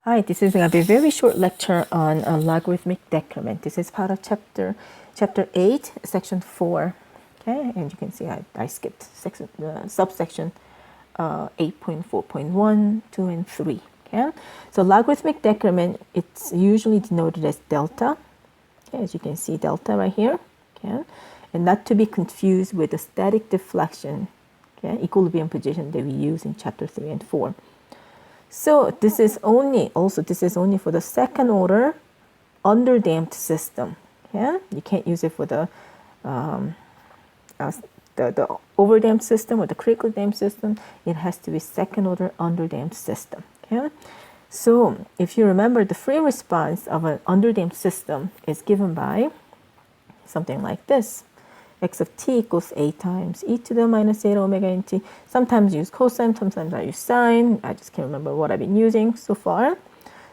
Hi, this is going to be a very short lecture on a logarithmic decrement. This is part of chapter 8, section 4. Okay, and you can see I skipped subsection 8.4.1, 2, and 3. Okay, so logarithmic decrement, it's usually denoted as delta. Okay, as you can see, delta right here. Okay, and not to be confused with the static deflection, okay, equilibrium position that we use in chapter 3 and 4. So this is only for the second order underdamped system. Yeah, you can't use it for the overdamped system or the critically damped system. It has to be second order underdamped system. Okay, so if you remember, the free response of an underdamped system is given by something like this. X of t equals a times e to the minus zeta omega nt. Sometimes I use cosine, sometimes I use sine. I just can't remember what I've been using so far.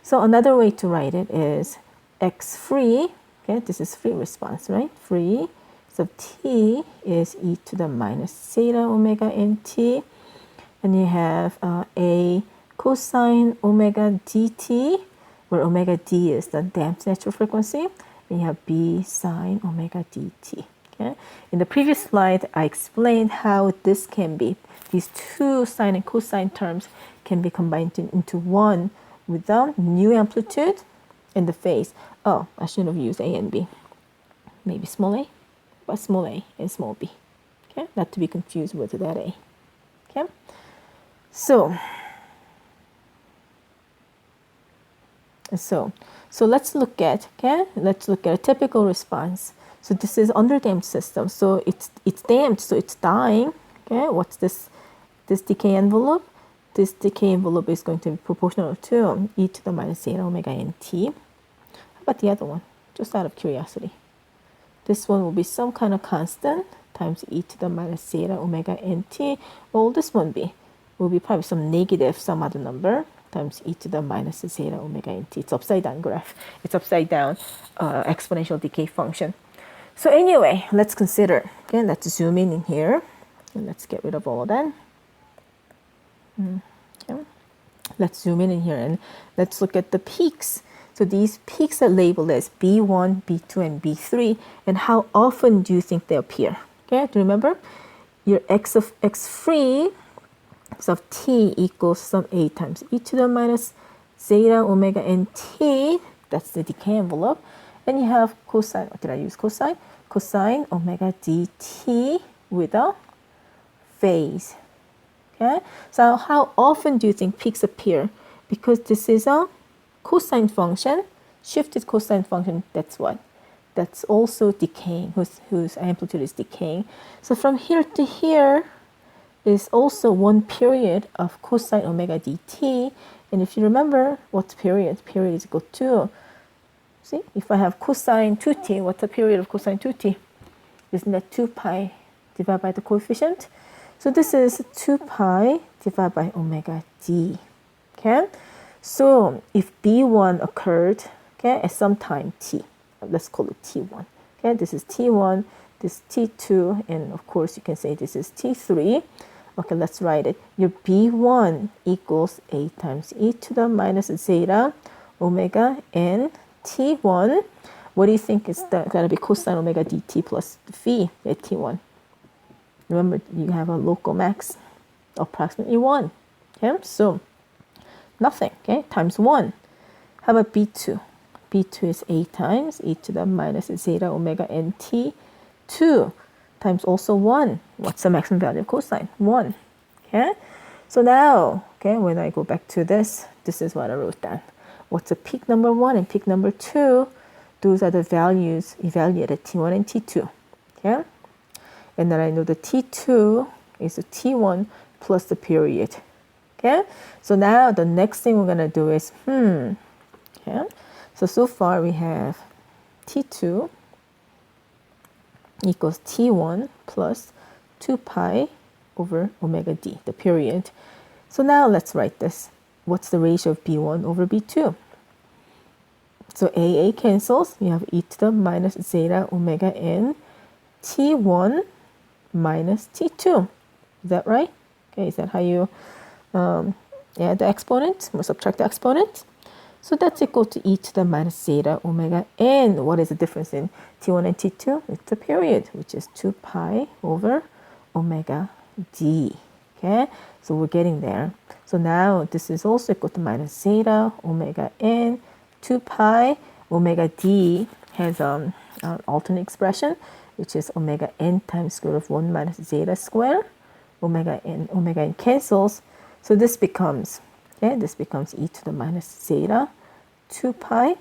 So another way to write it is x free. Okay, this is free response, right? Free. So t is e to the minus zeta omega nt. And you have a cosine omega dt, where omega d is the damped natural frequency. And you have b sine omega dt. Okay. In the previous slide, I explained how this can be, these two sine and cosine terms can be combined into one with the new amplitude in the phase. Oh, I should have used a and b. Maybe small a, but small a and small b. Okay, not to be confused with that a. Okay, so let's look at a typical response. So this is underdamped system. So it's damped, so it's dying. Okay, what's this decay envelope? This decay envelope is going to be proportional to e to the minus zeta omega nt. How about the other one? Just out of curiosity. This one will be some kind of constant times e to the minus zeta omega nt. What will this one be? Will be probably some negative, some other number times e to the minus zeta omega nt. It's upside down graph. It's upside down exponential decay function. So anyway, let's consider. Okay, let's zoom in here, and let's get rid of all of that. Okay. Let's zoom in here, and let's look at the peaks. So these peaks are labeled as B1, B2, and B3. And how often do you think they appear? Okay, do you remember? Your x free of t equals some a times e to the minus zeta omega nt. That's the decay envelope. And you have cosine. What did I use? Cosine. Cosine omega dt with a phase. Okay. So how often do you think peaks appear? Because this is a cosine function, shifted cosine function. That's what? That's also decaying, whose amplitude is decaying. So from here to here is also one period of cosine omega dt. And if you remember, what's period? Period is equal to, see, if I have cosine 2t, what's the period of cosine 2t? Isn't that 2 pi divided by the coefficient? So this is 2 pi divided by omega d. Okay? So if B1 occurred, okay, at some time t, let's call it T1. Okay, this is T1, this T2, and of course you can say this is T3. Okay, let's write it. Your B1 equals a times e to the minus zeta omega n T1. What do you think is going to be cosine omega dt plus phi at T1? Remember, you have a local max, approximately 1. Okay, so nothing, okay, times 1. How about B2? B2 is a times e to the minus zeta omega nt 2 times also 1. What's the maximum value of cosine? 1. Okay, so now, okay, when I go back to this is what I wrote down. What's the peak number 1 and peak number 2? Those are the values evaluated at T1 and T2. Okay, and then I know the T2 is the T1 plus the period. Okay, so now the next thing we're going to do is, okay, so far we have T2 equals T1 plus 2 pi over omega d, the period. So now let's write this. What's the ratio of B1 over B2? So AA cancels. You have e to the minus zeta omega n T1 minus T2. Is that right? Okay, is that how you add the exponent or subtract the exponent? So that's equal to e to the minus zeta omega n. What is the difference in t1 and t2? It's the period, which is 2 pi over omega d. Okay, so we're getting there. So now this is also equal to minus zeta omega n. 2 pi omega d has an alternate expression, which is omega n times square root of 1 minus zeta square. Omega n cancels. So this becomes, okay, this becomes e to the minus zeta 2 pi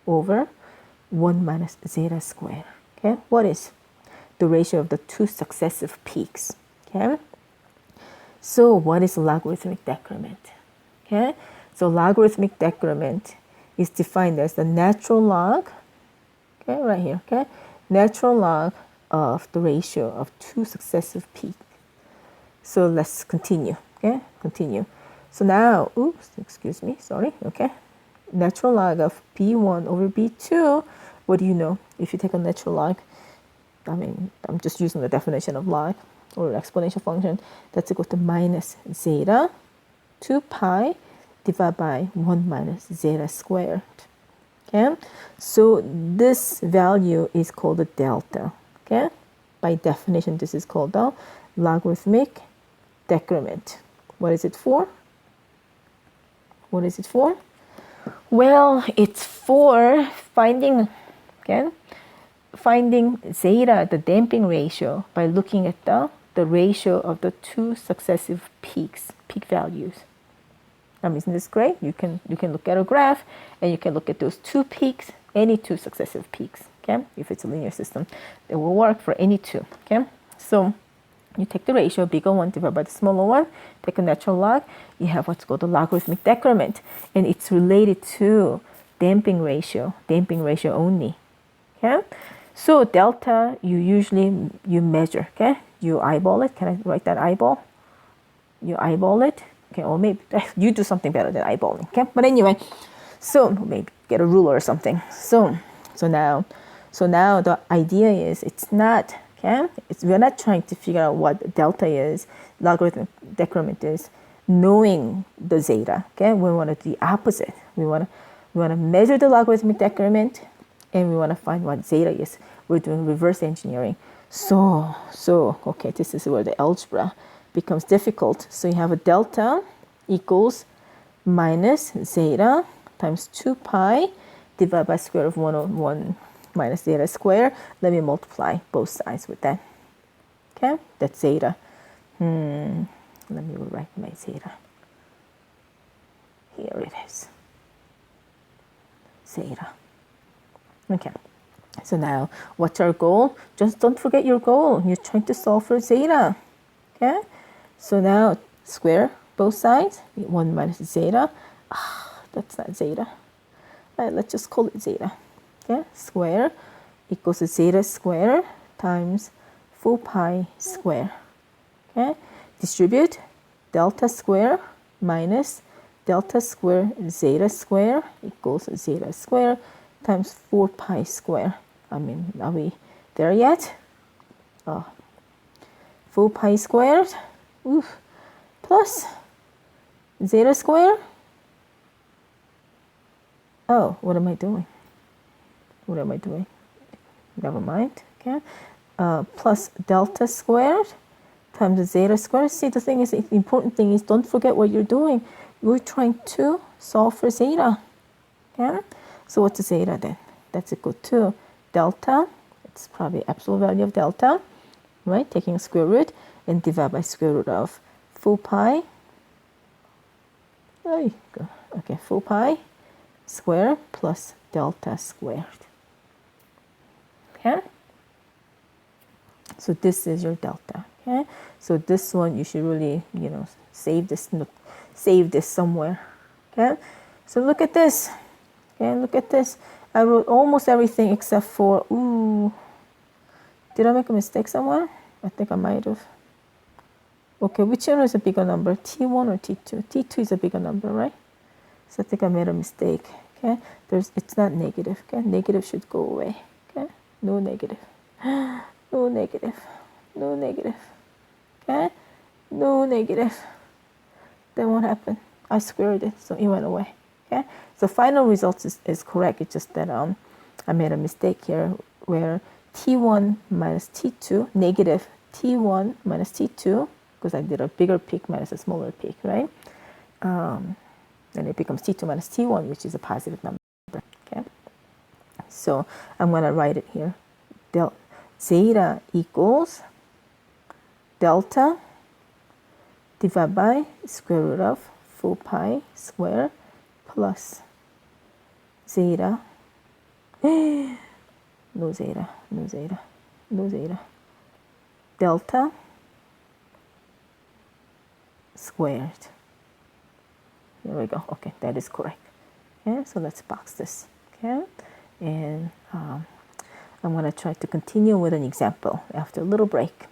over 1 minus zeta square. Okay, what is the ratio of the two successive peaks? Okay, so what is logarithmic decrement? Okay, so logarithmic decrement is defined as the natural log, okay, right here, okay, natural log of the ratio of two successive peaks. So let's continue, okay, continue. So now, oops, excuse me, sorry, okay, natural log of b1 over b2, what do you know? If you take a natural log, I mean, I'm just using the definition of log or exponential function, that's equal to minus zeta 2 pi divided by 1 minus zeta squared. Okay, so this value is called a delta. Okay, by definition, this is called the logarithmic decrement. What is it for? What is it for? Well, it's for finding, okay, finding zeta, the damping ratio, by looking at the ratio of the two successive peaks, peak values. Isn't this great? You can look at a graph and you can look at those two peaks, any two successive peaks. Okay, if it's a linear system, it will work for any two. Okay, so you take the ratio, bigger one divided by the smaller one, take a natural log, you have what's called the logarithmic decrement, and it's related to damping ratio only. Okay, so delta you measure. Okay, you eyeball it. Can I write that eyeball? You eyeball it. Okay, or maybe you do something better than eyeballing. Okay, but anyway, so maybe get a ruler or something. So now the idea is it's not, okay, we're not trying to figure out what delta is, logarithmic decrement is, knowing the zeta. Okay, we want to do the opposite. We want to measure the logarithmic decrement, and we want to find what zeta is. We're doing reverse engineering. So okay, this is where the algebra becomes difficult. So you have a delta equals minus zeta times 2 pi divided by square root of 1 over 1 minus zeta square. Let me multiply both sides with that. Okay, that's zeta. Let me write my zeta. Here it is. Zeta. Okay. So now, what's our goal? Just don't forget your goal. You're trying to solve for zeta. Okay? So now, square both sides. 1 minus zeta. That's not zeta. All right, let's just call it zeta. Okay? Square equals zeta square times 4 pi square. Okay? Distribute delta square minus delta square zeta square equals zeta square times 4 pi square. I mean, are we there yet? 4 pi squared plus zeta square. Oh, what am I doing? What am I doing? Never mind. Okay. Plus delta squared times zeta squared. See, the thing is, the important thing is don't forget what you're doing. You're trying to solve for zeta. Okay. So what's zeta then? That's equal to delta. It's probably absolute value of delta, right? Taking a square root and divide by square root of 4 pi. There you go. Okay, 4 pi square plus delta squared. Okay. So this is your delta. Okay. So this one you should really, save this somewhere. Okay. So look at this. Okay, look at this. I wrote almost everything except for, did I make a mistake somewhere? I think I might have. Okay, which one is a bigger number, T1 or T2? T2 is a bigger number, right? So I think I made a mistake. Okay, it's not negative. Okay, negative should go away. Okay, no negative, no negative, no negative. Okay, no negative. Then what happened? I squared it, so it went away. Okay, so final results is correct. It's just that I made a mistake here where t1 minus t2, negative t1 minus t2, because I did a bigger peak minus a smaller peak, right? Then it becomes t2 minus t1, which is a positive number. Okay, so I'm going to write it here. Zeta equals delta divided by square root of 4 pi square plus zeta. No zeta, no zeta, no zeta. Delta squared. There we go. Okay, that is correct. Okay, so let's box this. Okay, and I'm going to try to continue with an example after a little break.